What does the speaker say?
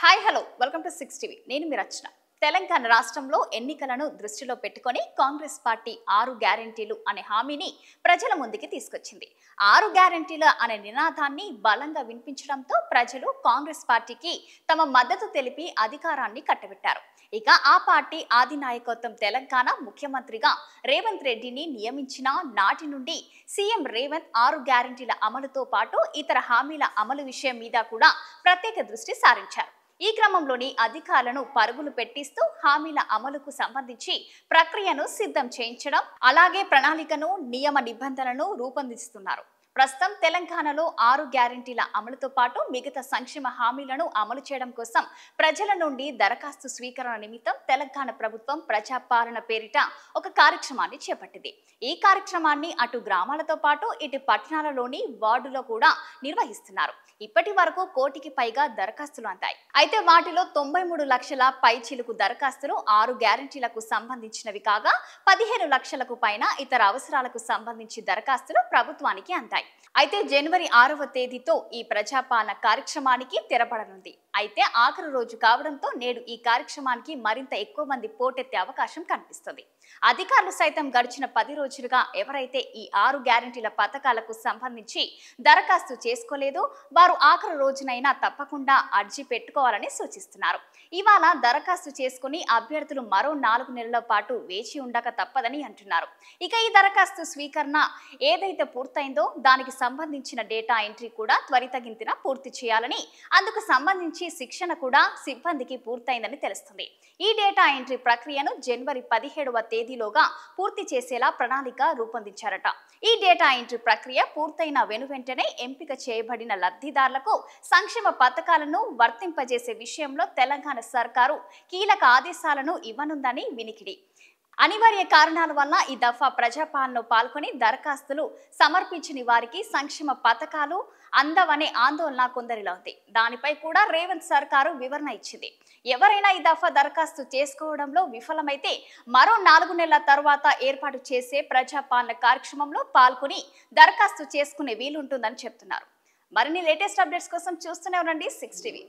Hi hello welcome to 6 TV నేను మీ రచన. తెలంగాణ రాష్ట్రంలో ఎన్నికలను దృష్టిలో పెట్టుకొని కాంగ్రెస్ పార్టీ 6 గ్యారెంటీలు అనే హామీని ప్రజల ముందుకి తీసుకొచ్చింది. 6 గ్యారెంటీలు అనే నినాదాన్ని బలంగా వినిపించడంతో ప్రజలు కాంగ్రెస్ పార్టీకి తమ మద్దతు తెలిపి అధికారాన్ని కట్టబెట్టారు. ఇక ఆ పార్టీ ఆది నాయకత్వం తెలంగాణ ముఖ్యమంత్రిగా రేవంత్ రెడ్డిని నియమించిన నాటి నుండి సీఎం రేవంత్ 6 గ్యారెంటీల అమలుతో పాటు ఇతర హామీల అమలు విషయం మీద కూడా ప్రత్యేక దృష్టి సారించారు. ఈ క్రమంలోని అధికారులను పరుగులు పెట్టిస్తూ హామీల అమలుకు సంబంధించి ప్రక్రియను సిద్ధం చేయించడం, అలాగే ప్రణాళికను, నియమ నిబంధనలను రూపొందిస్తున్నారు. ప్రస్తుతం తెలంగాణలో 6 గ్యారెంటీల అమలుతో పాటు మిగతా సంక్షేమ హామీలను అమలు చేయడం కోసం ప్రజల నుండి దరఖాస్తు స్వీకరణ నిమిత్తం తెలంగాణ ప్రభుత్వం ప్రజాపాలన పేరిట ఒక కార్యక్రమాన్ని చేపట్టింది. ఈ కార్యక్రమాన్ని అటు గ్రామాలతో పాటు ఇటు పట్టణాలలోని వార్డులో కూడా నిర్వహిస్తున్నారు. ఇప్పటి వరకు 1 కోటికి పైగా దరఖాస్తులు అందాయి. అయితే వాటిలో 93 లక్షల పైచిలుకు దరఖాస్తులు 6 గ్యారెంటీలకు సంబంధించినవి కాగా 15 లక్షలకు పైన ఇతర అవసరాలకు సంబంధించి దరఖాస్తులు ప్రభుత్వానికి అందాయి. అయితే జనవరి 6వ తేదీతో ఈ ప్రజాపాలన కార్యక్రమానికి తెరపడనుంది. అయితే ఆఖరు రోజు కావడంతో నేడు ఈ కార్యక్రమానికి మరింత ఎక్కువ మంది పోటెత్తే అవకాశం కనిపిస్తుంది. అధికారులు సైతం గడిచిన 10 రోజులుగా ఎవరైతే ఈ 6 గ్యారెంటీల పథకాలకు సంబంధించి దరఖాస్తు చేసుకోలేదో వారు ఆఖరు రోజునైనా తప్పకుండా అర్జీ పెట్టుకోవాలని సూచిస్తున్నారు. ఇవాళ దరఖాస్తు చేసుకుని అభ్యర్థులు మరో 4 నెలల పాటు వేచి ఉండక తప్పదని అంటున్నారు. ఇక ఈ దరఖాస్తు స్వీకరణ ఏదైతే పూర్తయిందో దానికి సంబంధించిన డేటా ఎంట్రీ కూడా త్వరితగతిన పూర్తి చేయాలని, అందుకు సంబంధించి శిక్షణ కూడా సిబ్బందికి పూర్తయిందని తెలుస్తుంది. ఈ డేటా ఎంట్రీ ప్రక్రియను జనవరి 17వ తేదీలోగా పూర్తి చేసేలా ప్రణాళిక రూపొందించారట. ఈ డేటా ఎంట్రీ ప్రక్రియ పూర్తయిన వెనువెంటనే ఎంపిక చేయబడిన లబ్ధిదారులకు సంక్షేమ పథకాలను వర్తింపజేసే విషయంలో తెలంగాణ సర్కారు కీలక ఆదేశాలను ఇవ్వనుందని వినికిడి. అనివార్య కారణాల వల్ల ఈ దఫా ప్రజాపాలనలో పాల్గొని దరఖాస్తులు సమర్పించని వారికి సంక్షేమ పథకాలు అందవనే ఆందోళన కొందరిలో ఉంది. దానిపై కూడా రేవంత్ సర్కారు వివరణ ఇచ్చింది. ఎవరైనా ఈ దఫా దరఖాస్తు చేసుకోవడంలో విఫలమైతే మరో 4 నెలల తర్వాత ఏర్పాటు చేసే ప్రజాపాలన కార్యక్రమంలో పాల్గొని దరఖాస్తు చేసుకునే వీలుంటుందని చెప్తున్నారు. మరిన్ని లేటెస్ట్ అప్డేట్స్ కోసం చూస్తూనే ఉండండి 6 టీవీ.